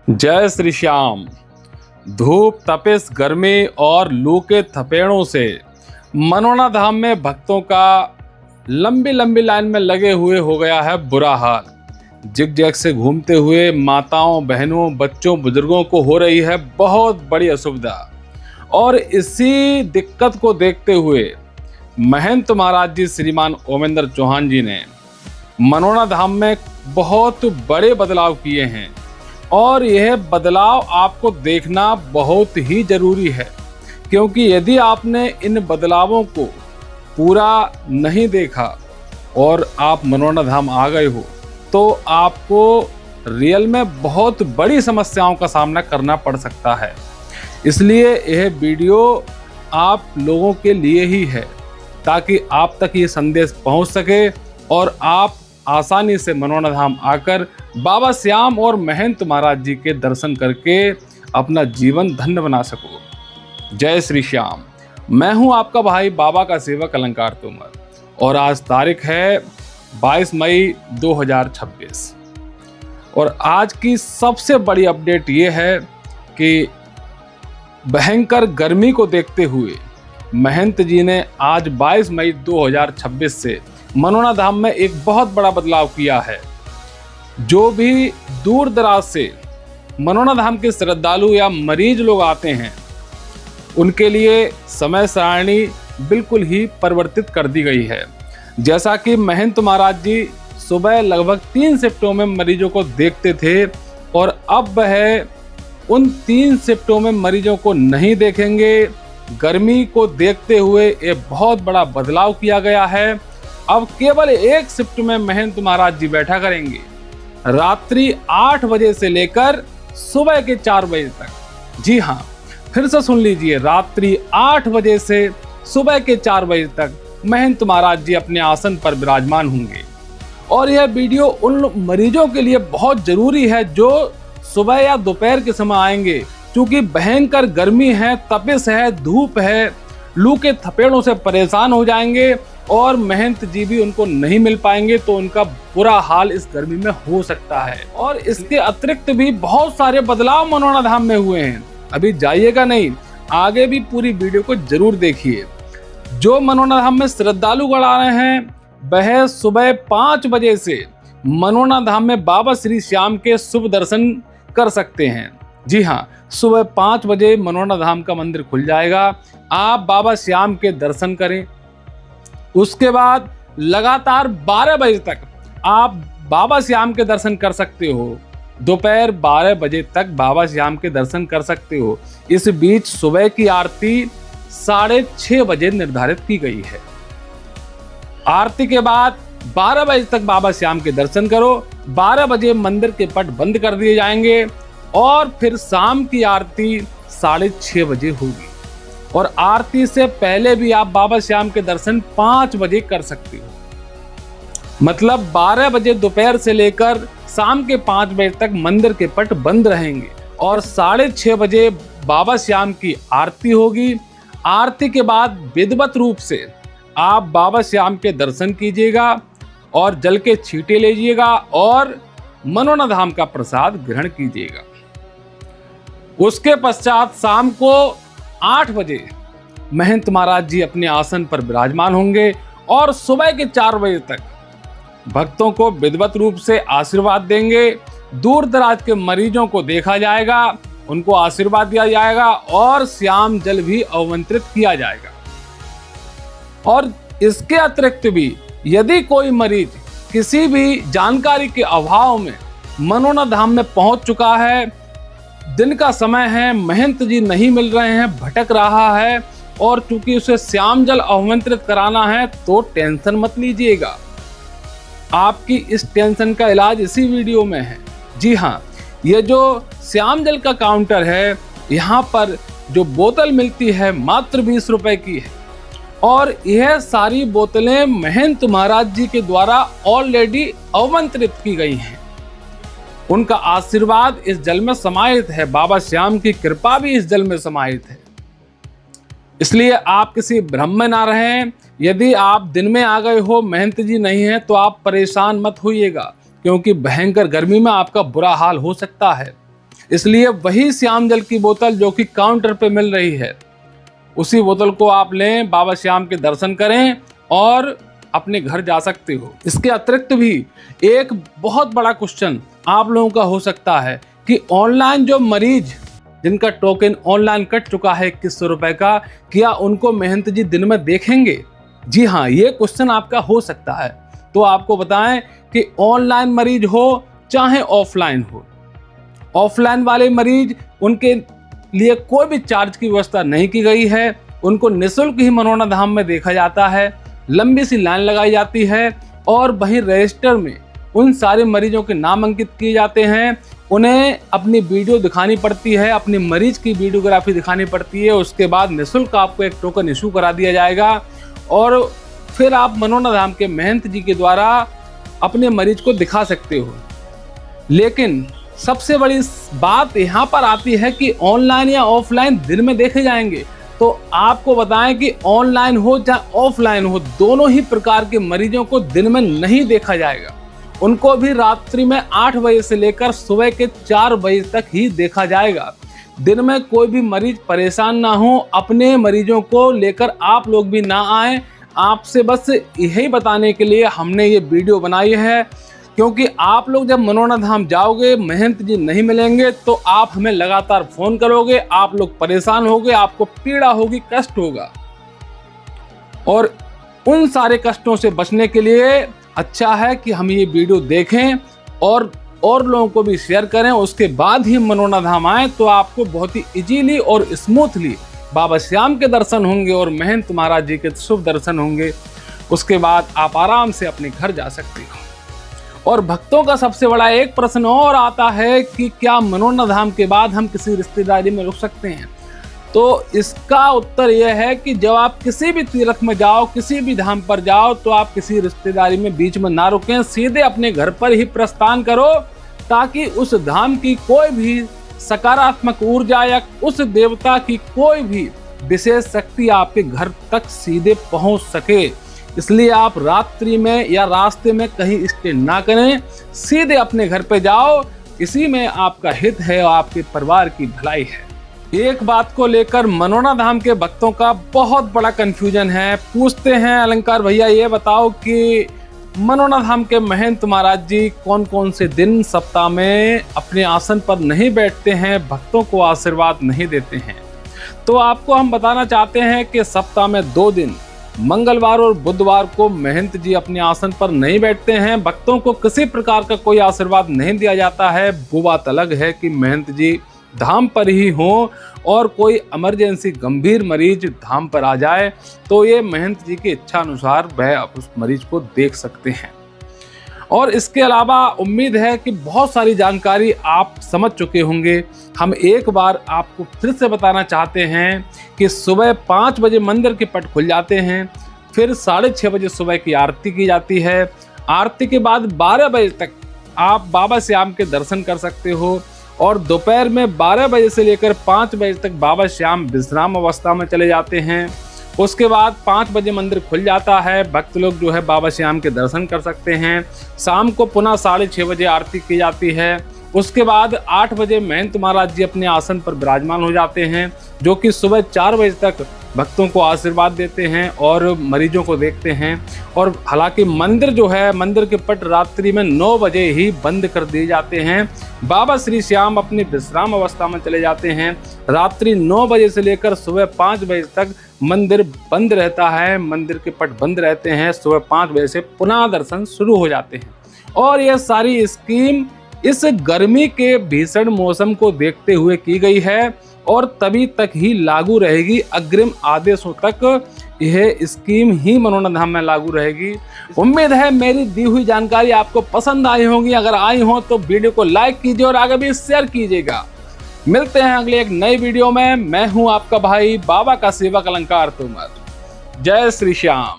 जय श्री श्याम। धूप तपिश गर्मी और लू के थपेड़ों से मनोना धाम में भक्तों का लंबी लंबी लाइन में लगे हुए हो गया है बुरा हाल। जिग-जैग से घूमते हुए माताओं, बहनों, बच्चों, बुजुर्गों को हो रही है बहुत बड़ी असुविधा। और इसी दिक्कत को देखते हुए महंत महाराज जी श्रीमान ओमेंद्र चौहान जी ने मनोना धाम में बहुत बड़े बदलाव किए हैं और यह बदलाव आपको देखना बहुत ही जरूरी है, क्योंकि यदि आपने इन बदलावों को पूरा नहीं देखा और आप मनोना धाम आ गए हो तो आपको रियल में बहुत बड़ी समस्याओं का सामना करना पड़ सकता है। इसलिए यह वीडियो आप लोगों के लिए ही है ताकि आप तक ये संदेश पहुंच सके और आप आसानी से मनोना धाम आकर बाबा श्याम और महंत महाराज जी के दर्शन करके अपना जीवन धन्य बना सको। जय श्री श्याम। मैं हूं आपका भाई बाबा का सेवक अलंकार तोमर और आज तारीख है 22 मई 2026 और आज की सबसे बड़ी अपडेट ये है कि भयंकर गर्मी को देखते हुए महंत जी ने आज 22 मई 2026 से मनोना धाम में एक बहुत बड़ा बदलाव किया है। जो भी दूर दराज से मनोना धाम के श्रद्धालु या मरीज लोग आते हैं उनके लिए समय सारणी बिल्कुल ही परिवर्तित कर दी गई है। जैसा कि महंत महाराज जी सुबह लगभग 3 शिफ्टों में मरीजों को देखते थे और अब वह उन 3 शिफ्टों में मरीजों को नहीं देखेंगे। गर्मी को देखते हुए एक बहुत बड़ा बदलाव किया गया है। अब केवल एक शिफ्ट में महंत महाराज जी बैठा करेंगे, रात्रि 8 बजे से लेकर सुबह के 4 बजे तक। जी हाँ, फिर से सुन लीजिए, रात्रि 8 बजे से सुबह के 4 बजे तक महंत महाराज जी अपने आसन पर विराजमान होंगे। और यह वीडियो उन मरीजों के लिए बहुत जरूरी है जो सुबह या दोपहर के समय आएंगे, क्योंकि भयंकर गर्मी है, तपिश है, धूप है, लू के थपेड़ों से परेशान हो जाएंगे और महंत जी भी उनको नहीं मिल पाएंगे तो उनका बुरा हाल इस गर्मी में हो सकता है। और इसके अतिरिक्त भी बहुत सारे बदलाव मनोना धाम में हुए हैं। अभी जाइएगा नहीं, आगे भी पूरी वीडियो को जरूर देखिए। जो मनोना धाम में श्रद्धालु गण आ रहे हैं वह सुबह 5 बजे से मनोना धाम में बाबा श्री श्याम के शुभ दर्शन कर सकते हैं। जी हाँ, सुबह 5 बजे मनोना धाम का मंदिर खुल जाएगा। आप बाबा श्याम के दर्शन करें। उसके बाद लगातार 12 बजे तक आप बाबा श्याम के दर्शन कर सकते हो। दोपहर 12 बजे तक बाबा श्याम के दर्शन कर सकते हो। इस बीच सुबह की आरती 6:30 बजे निर्धारित की गई है। आरती के बाद 12 बजे तक बाबा श्याम के दर्शन करो। 12 बजे मंदिर के पट बंद कर दिए जाएंगे और फिर शाम की आरती 6:30 बजे होगी। और आरती से पहले भी आप बाबा श्याम के दर्शन 5 बजे कर सकते हो। मतलब 12 बजे दोपहर से लेकर शाम के 5 बजे तक मंदिर के पट बंद रहेंगे और 6:30 बजे बाबा श्याम की आरती होगी। आरती के बाद विधिवत रूप से आप बाबा श्याम के दर्शन कीजिएगा और जल के छींटे लीजिएगा और मनोना धाम का प्रसाद ग्रहण कीजिएगा। उसके पश्चात शाम को 8 बजे महंत महाराज जी अपने आसन पर विराजमान होंगे और सुबह के 4 बजे तक भक्तों को विधिवत रूप से आशीर्वाद देंगे। दूर दराज के मरीजों को देखा जाएगा, उनको आशीर्वाद दिया जाएगा और श्याम जल भी अवमंत्रित किया जाएगा। और इसके अतिरिक्त भी यदि कोई मरीज किसी भी जानकारी के अभाव में मनोना धाम में पहुंच चुका है, दिन का समय है, महंत जी नहीं मिल रहे हैं, भटक रहा है और चूंकि उसे श्याम जल अवमंत्रित कराना है तो टेंशन मत लीजिएगा। आपकी इस टेंशन का इलाज इसी वीडियो में है। जी हाँ, ये जो श्याम जल का काउंटर है, यहाँ पर जो बोतल मिलती है मात्र 20 रुपए की है और यह सारी बोतलें महंत महाराज जी के द्वारा ऑलरेडी अवमंत्रित की गई हैं। उनका आशीर्वाद इस जल में समाहित है, बाबा श्याम की कृपा भी इस जल में समाहित है। इसलिए आप किसी भ्रम में ना रहें। यदि आप दिन में आ गए हो, महंत जी नहीं है, तो आप परेशान मत होइएगा, क्योंकि भयंकर गर्मी में आपका बुरा हाल हो सकता है। इसलिए वही श्याम जल की बोतल जो कि काउंटर पे मिल रही है, उसी बोतल को आप लें, बाबा श्याम के दर्शन करें और अपने घर जा सकते हो। इसके अतिरिक्त भी एक बहुत बड़ा क्वेश्चन आप लोगों का हो सकता है कि ऑनलाइन जो मरीज जिनका टोकन ऑनलाइन कट चुका है 2100 रुपए का, क्या उनको महंत जी दिन में देखेंगे? जी हाँ, ये क्वेश्चन आपका हो सकता है। तो आपको बताएं कि ऑनलाइन मरीज हो चाहे ऑफलाइन हो, ऑफलाइन वाले मरीज, उनके लिए कोई भी चार्ज की व्यवस्था नहीं की गई है। उनको निःशुल्क ही मनोना धाम में देखा जाता है, लंबी सी लाइन लगाई जाती है और वहीं रजिस्टर में उन सारे मरीजों के नाम अंकित किए जाते हैं। उन्हें अपनी वीडियो दिखानी पड़ती है, अपनी मरीज की वीडियोग्राफी दिखानी पड़ती है। उसके बाद निःशुल्क आपको एक टोकन इशू करा दिया जाएगा और फिर आप मनोना धाम के महंत जी के द्वारा अपने मरीज को दिखा सकते हो। लेकिन सबसे बड़ी बात यहाँ पर आती है कि ऑनलाइन या ऑफलाइन दिन में देखे जाएंगे। तो आपको बताएं कि ऑनलाइन हो चाहे ऑफलाइन हो, दोनों ही प्रकार के मरीजों को दिन में नहीं देखा जाएगा। उनको भी रात्रि में 8 बजे से लेकर सुबह के 4 बजे तक ही देखा जाएगा। दिन में कोई भी मरीज परेशान ना हो, अपने मरीजों को लेकर आप लोग भी ना आए। आपसे बस यही बताने के लिए हमने ये वीडियो बनाई है, क्योंकि आप लोग जब मनोना धाम जाओगे, महंत जी नहीं मिलेंगे तो आप हमें लगातार फोन करोगे, आप लोग परेशान होगे, आपको पीड़ा होगी, कष्ट होगा। और उन सारे कष्टों से बचने के लिए अच्छा है कि हम ये वीडियो देखें और लोगों को भी शेयर करें। उसके बाद ही मनोना धाम आए तो आपको बहुत ही इजीली और स्मूथली बाबा श्याम के दर्शन होंगे और महंत महाराज जी के शुभ दर्शन होंगे। उसके बाद आप आराम से अपने घर जा सकते हो। और भक्तों का सबसे बड़ा एक प्रश्न और आता है कि क्या मनोना धाम के बाद हम किसी रिश्तेदारी में रुक सकते हैं? तो इसका उत्तर यह है कि जब आप किसी भी तीर्थ में जाओ, किसी भी धाम पर जाओ, तो आप किसी रिश्तेदारी में बीच में ना रुकें, सीधे अपने घर पर ही प्रस्थान करो, ताकि उस धाम की कोई भी सकारात्मक ऊर्जा या उस देवता की कोई भी विशेष शक्ति आपके घर तक सीधे पहुंच सके। इसलिए आप रात्रि में या रास्ते में कहीं स्टे ना करें, सीधे अपने घर पे जाओ। इसी में आपका हित है और आपके परिवार की भलाई है। एक बात को लेकर मनोना धाम के भक्तों का बहुत बड़ा कंफ्यूजन है। पूछते हैं, अलंकार भैया ये बताओ कि मनोना धाम के महंत महाराज जी कौन कौन से दिन सप्ताह में अपने आसन पर नहीं बैठते हैं, भक्तों को आशीर्वाद नहीं देते हैं? तो आपको हम बताना चाहते हैं कि सप्ताह में 2 दिन, मंगलवार और बुधवार को महंत जी अपने आसन पर नहीं बैठते हैं। भक्तों को किसी प्रकार का कोई आशीर्वाद नहीं दिया जाता है। वो बात अलग है कि महंत जी धाम पर ही हो और कोई इमरजेंसी गंभीर मरीज धाम पर आ जाए तो ये महंत जी की इच्छा अनुसार वह उस मरीज को देख सकते हैं। और इसके अलावा उम्मीद है कि बहुत सारी जानकारी आप समझ चुके होंगे। हम एक बार आपको फिर से बताना चाहते हैं कि सुबह 5 बजे मंदिर के पट खुल जाते हैं, फिर 6:30 बजे सुबह की आरती की जाती है। आरती के बाद 12 बजे तक आप बाबा श्याम के दर्शन कर सकते हो और दोपहर में 12 बजे से लेकर 5 बजे तक बाबा श्याम विश्राम अवस्था में चले जाते हैं। उसके बाद 5 बजे मंदिर खुल जाता है, भक्त लोग जो है बाबा श्याम के दर्शन कर सकते हैं। शाम को पुनः 6:30 बजे आरती की जाती है। उसके बाद 8 बजे महंत महाराज जी अपने आसन पर विराजमान हो जाते हैं, जो कि सुबह 4 बजे तक भक्तों को आशीर्वाद देते हैं और मरीजों को देखते हैं। और हालांकि मंदिर जो है, मंदिर के पट रात्रि में 9 बजे ही बंद कर दिए जाते हैं। बाबा श्री श्याम अपनी विश्राम अवस्था में चले जाते हैं। रात्रि 9 बजे से लेकर सुबह 5 बजे तक मंदिर बंद रहता है, मंदिर के पट बंद रहते हैं। सुबह 5 बजे से पुनः दर्शन शुरू हो जाते हैं। और यह सारी स्कीम इस गर्मी के भीषण मौसम को देखते हुए की गई है और तभी तक ही लागू रहेगी। अग्रिम आदेशों तक यह स्कीम ही मनोना धाम में लागू रहेगी। उम्मीद है मेरी दी हुई जानकारी आपको पसंद आई होगी। अगर आई हो तो वीडियो को लाइक कीजिए और आगे भी शेयर कीजिएगा। मिलते हैं अगले एक नई वीडियो में। मैं हूं आपका भाई, बाबा का सेवक अलंकार तोमर। जय श्री श्याम।